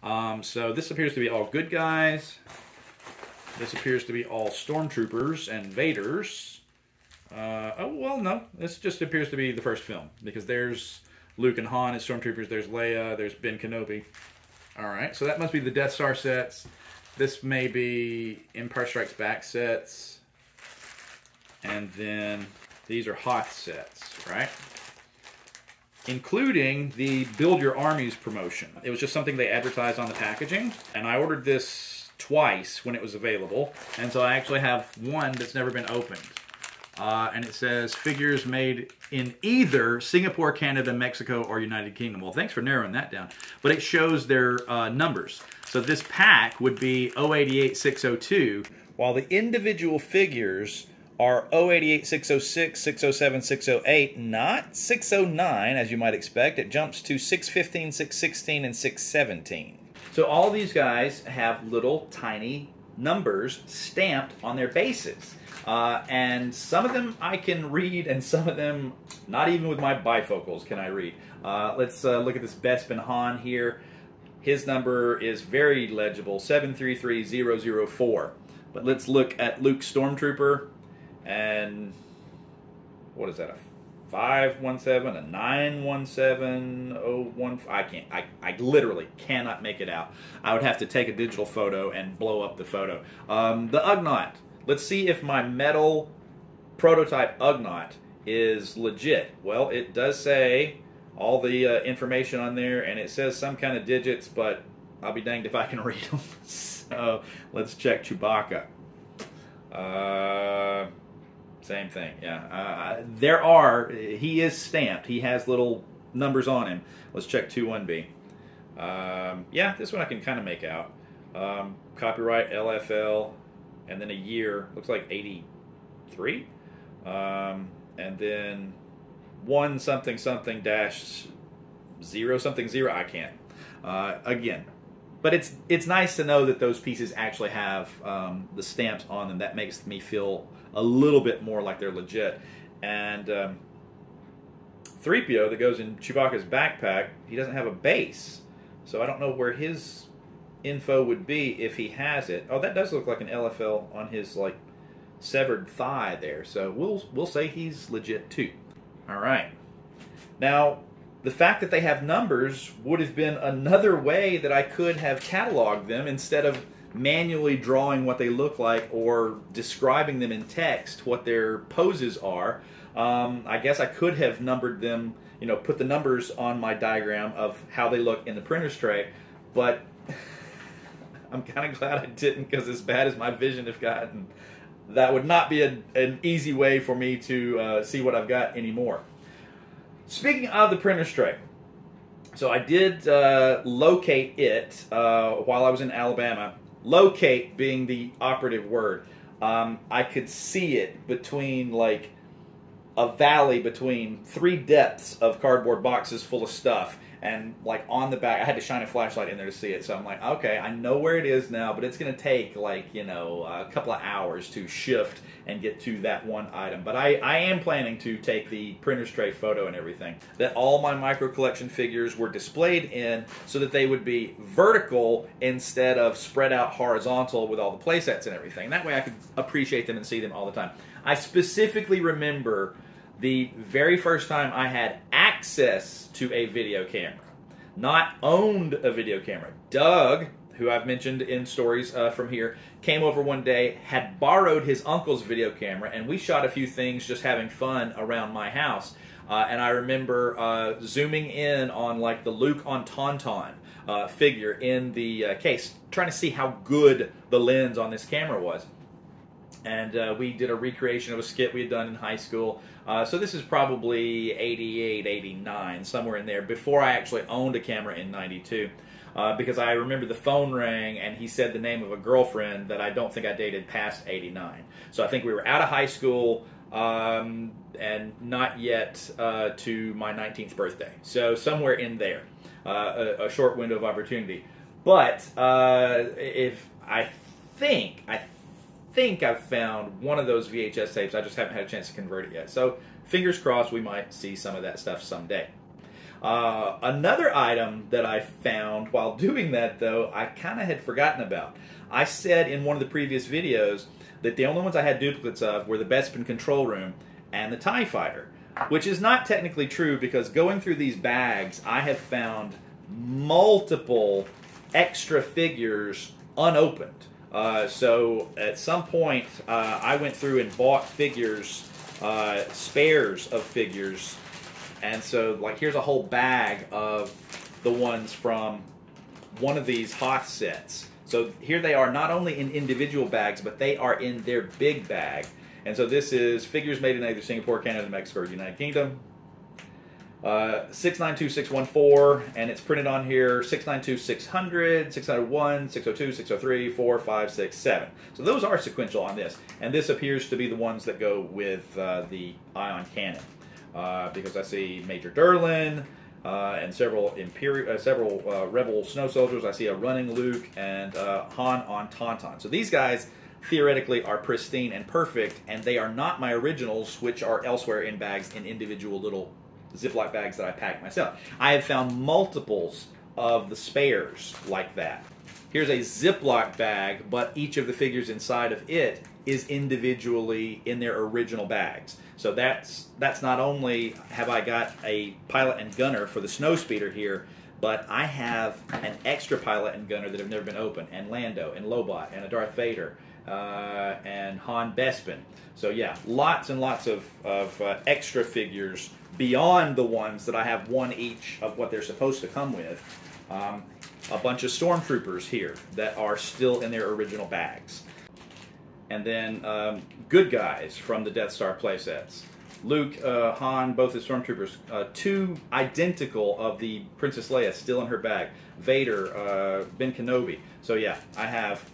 So this appears to be all good guys. This appears to be all stormtroopers and Vaders. Oh, well, no. This just appears to be the first film, because there's Luke and Han as stormtroopers. There's Leia. There's Ben Kenobi. All right, so that must be the Death Star sets. This may be Empire Strikes Back sets. And then these are Hoth sets, right? Including the Build Your Armies promotion. It was just something they advertised on the packaging, and I ordered this twice when it was available, and so I actually have one that's never been opened. And it says figures made in either Singapore, Canada, Mexico, or United Kingdom. Well, thanks for narrowing that down. But it shows their numbers. So this pack would be 088602, while the individual figures are 088, 606, 607, 608, not 609, as you might expect. It jumps to 615, 616, and 617. So all these guys have little tiny numbers stamped on their bases. And some of them I can read, and some of them, not even with my bifocals can I read. Let's look at this Bespin Han here. His number is very legible, 733004. But let's look at Luke Stormtrooper, and what is that, a 517, a 917, I literally cannot make it out. I would have to take a digital photo and blow up the photo. The Ugnaught. Let's see if my metal prototype Ugnaught is legit. Well, it does say all the information on there, and it says some kind of digits, but I'll be danged if I can read them. So let's check Chewbacca. Same thing, yeah. He is stamped. He has little numbers on him. Let's check 21B. Yeah, this one I can kind of make out. Copyright LFL, and then a year, looks like 83. And then 1 something something dash 0 something 0, I can't. Again. But it's nice to know that those pieces actually have the stamps on them. That makes me feel a little bit more like they're legit. And 3PO that goes in Chewbacca's backpack, he doesn't have a base. So I don't know where his info would be if he has it. Oh, that does look like an LFL on his like severed thigh there. So we'll say he's legit too. All right. Now, the fact that they have numbers would have been another way that I could have cataloged them instead of manually drawing what they look like or describing them in text, what their poses are. I guess I could have numbered them, you know, put the numbers on my diagram of how they look in the printer's tray, but I'm kind of glad I didn't, because as bad as my vision have gotten, that would not be an easy way for me to see what I've got anymore. Speaking of the printer's tray, so I did locate it while I was in Alabama. Locate being the operative word. I could see it between like a valley between 3 depths of cardboard boxes full of stuff. And like on the back, I had to shine a flashlight in there to see it. So I'm like, okay, I know where it is now, but it's going to take like, you know, a couple of hours to shift and get to that one item. But I am planning to take the printer's tray photo and everything that all my micro collection figures were displayed in, so that they would be vertical instead of spread out horizontal with all the play sets and everything. That way I could appreciate them and see them all the time. I specifically remember the very first time I had access to a video camera, not owned a video camera. Doug, who I've mentioned in stories from here, came over one day, had borrowed his uncle's video camera, and we shot a few things just having fun around my house. And I remember zooming in on like the Luke on Tauntaun figure in the case, trying to see how good the lens on this camera was. And we did a recreation of a skit we had done in high school. So this is probably 88, 89, somewhere in there, before I actually owned a camera in 92. Because I remember the phone rang and he said the name of a girlfriend that I don't think I dated past 89. So I think we were out of high school and not yet to my 19th birthday. So somewhere in there, a short window of opportunity. But if I think I've found one of those VHS tapes. I just haven't had a chance to convert it yet. So fingers crossed we might see some of that stuff someday. Another item that I found while doing that, though, I kind of had forgotten about. I said in one of the previous videos that the only ones I had duplicates of were the Bespin Control Room and the TIE Fighter, which is not technically true because going through these bags, I have found multiple extra figures unopened. So at some point, I went through and bought figures, spares of figures, and so like here's a whole bag of the ones from one of these Hoth sets. So here they are, not only in individual bags, but they are in their big bag. And so this is figures made in either Singapore, Canada, Mexico, or United Kingdom. 692614, and it's printed on here 692-600, 601, 602, 603, 4, 5, 6, 7. So those are sequential on this, and this appears to be the ones that go with the ion cannon, because I see Major Durlin and several Rebel snow soldiers. I see a running Luke and Han on Tauntaun. So these guys theoretically are pristine and perfect, and they are not my originals, which are elsewhere in bags in individual little Ziploc bags that I pack myself. I have found multiples of the spares like that. Here's a Ziploc bag, but each of the figures inside of it is individually in their original bags. So that's not only have I got a pilot and gunner for the Snowspeeder here, but I have an extra pilot and gunner that have never been opened, and Lando, and Lobot, and a Darth Vader, and Han Bespin. So yeah, lots and lots of extra figures beyond the ones that I have one each of what they're supposed to come with. A bunch of Stormtroopers here that are still in their original bags. And then good guys from the Death Star playsets. Luke, Han, both the Stormtroopers. Two identical of the Princess Leia still in her bag. Vader, Ben Kenobi. So yeah, I have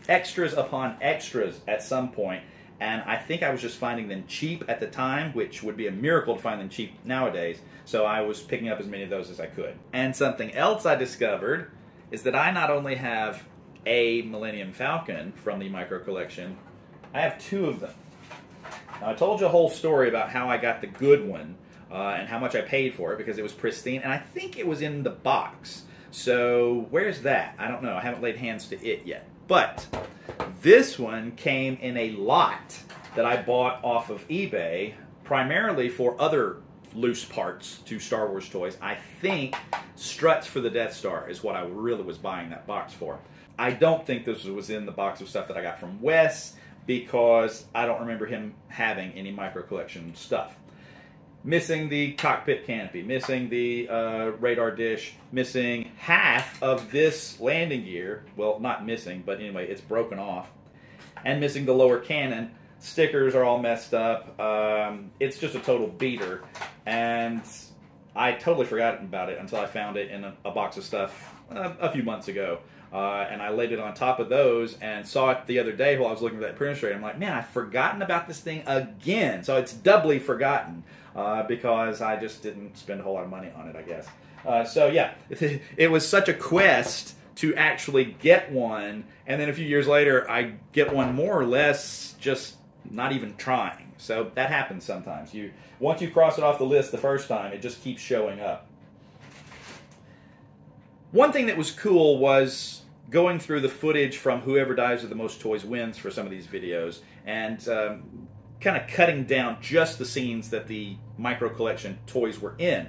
extras upon extras at some point. And I think I was just finding them cheap at the time, which would be a miracle to find them cheap nowadays. So I was picking up as many of those as I could. And something else I discovered is that I not only have a Millennium Falcon from the Micro Collection, I have two of them. Now I told you a whole story about how I got the good one and how much I paid for it because it was pristine, and I think it was in the box. So where's that? I don't know. I haven't laid hands to it yet. But this one came in a lot that I bought off of eBay, primarily for other loose parts to Star Wars toys. I think struts for the Death Star is what I really was buying that box for. I don't think this was in the box of stuff that I got from Wes, because I don't remember him having any Micro Collection stuff. Missing the cockpit canopy, missing the radar dish, missing half of this landing gear. Well, not missing, but anyway, it's broken off. And missing the lower cannon. Stickers are all messed up. It's just a total beater. And I totally forgot about it until I found it in a box of stuff a few months ago. And I laid it on top of those and saw it the other day while I was looking at that printer tray. I'm like, man, I've forgotten about this thing again. So it's doubly forgotten because I just didn't spend a whole lot of money on it, I guess. So yeah, it was such a quest to actually get one. And then a few years later, I get one more or less just not even trying. So that happens sometimes. Once you cross it off the list the first time, it just keeps showing up. One thing that was cool was going through the footage from Whoever Dives with the Most Toys Wins for some of these videos, and kind of cutting down just the scenes that the Micro Collection toys were in.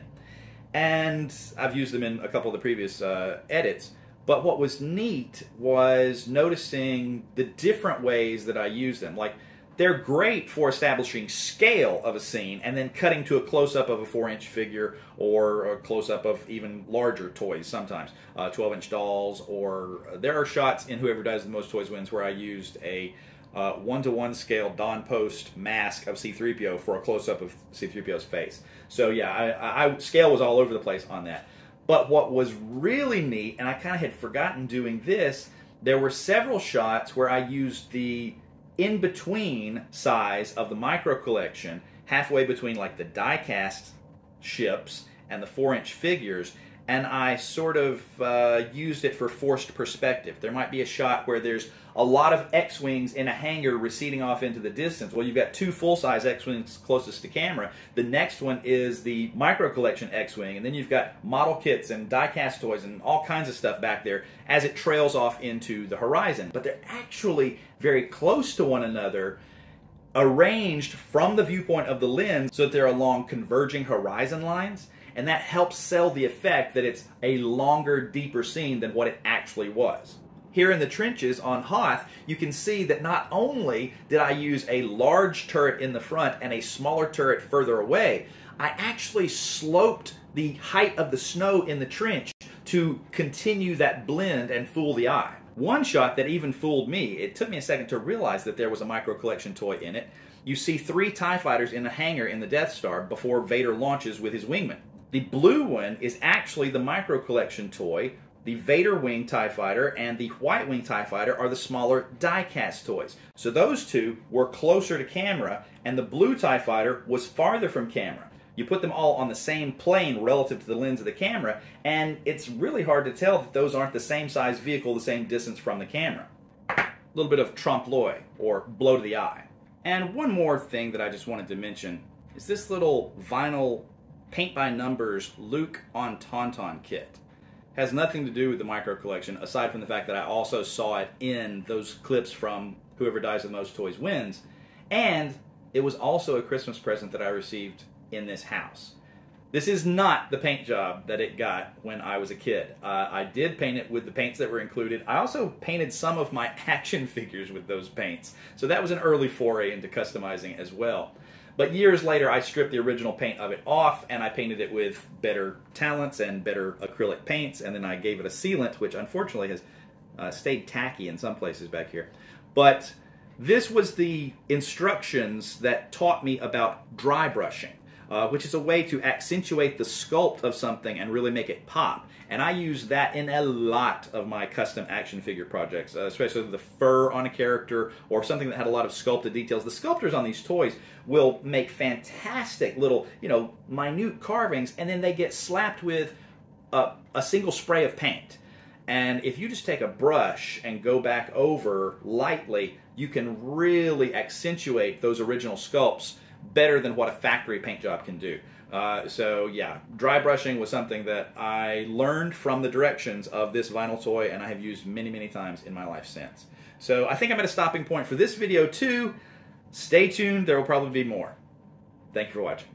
And I've used them in a couple of the previous edits. But what was neat was noticing the different ways that I use them. Like, they're great for establishing scale of a scene and then cutting to a close-up of a 4-inch figure or a close-up of even larger toys sometimes, 12-inch dolls, or there are shots in Whoever Dies the Most Toys Wins where I used a 1-to-1 scale Don Post mask of C-3PO for a close-up of C-3PO's face. So yeah, scale was all over the place on that. But what was really neat, and I kind of had forgotten doing this, there were several shots where I used the in-between size of the Micro Collection, halfway between like the die-cast ships and the 4-inch figures, and I sort of used it for forced perspective. There might be a shot where there's a lot of X-Wings in a hangar receding off into the distance. Well, you've got two full-size X-Wings closest to camera. The next one is the Micro Collection X-Wing, and then you've got model kits and die-cast toys and all kinds of stuff back there as it trails off into the horizon. But they're actually very close to one another, arranged from the viewpoint of the lens so that they're along converging horizon lines, and that helps sell the effect that it's a longer, deeper scene than what it actually was. Here in the trenches on Hoth, you can see that not only did I use a large turret in the front and a smaller turret further away, I actually sloped the height of the snow in the trench to continue that blend and fool the eye. One shot that even fooled me, it took me a second to realize that there was a Micro Collection toy in it. You see 3 TIE fighters in a hangar in the Death Star before Vader launches with his wingman. The blue one is actually the Micro Collection toy. The Vader Wing TIE Fighter and the White Wing TIE Fighter are the smaller die-cast toys. So those two were closer to camera, and the blue TIE Fighter was farther from camera. You put them all on the same plane relative to the lens of the camera, and it's really hard to tell that those aren't the same size vehicle, the same distance from the camera. A little bit of trompe-l'oeil, or blow to the eye. And one more thing that I just wanted to mention is this little vinyl paint-by-numbers Luke on Tauntaun kit. Has nothing to do with the Micro Collection, aside from the fact that I also saw it in those clips from Whoever Dies the Most Toys Wins, and it was also a Christmas present that I received in this house. This is not the paint job that it got when I was a kid. I did paint it with the paints that were included. I also painted some of my action figures with those paints, so that was an early foray into customizing as well. But years later, I stripped the original paint of it off, and I painted it with better talents and better acrylic paints, and then I gave it a sealant, which unfortunately has stayed tacky in some places back here. But this was the instructions that taught me about dry brushing, which is a way to accentuate the sculpt of something and really make it pop. And I use that in a lot of my custom action figure projects, especially the fur on a character or something that had a lot of sculpted details. The sculptors on these toys will make fantastic little, minute carvings, and then they get slapped with a single spray of paint. And if you just take a brush and go back over lightly, you can really accentuate those original sculpts better than what a factory paint job can do. So yeah, dry brushing was something that I learned from the directions of this vinyl toy, and I have used many, many times in my life since. So I think I'm at a stopping point for this video too. Stay tuned, there will probably be more. Thank you for watching.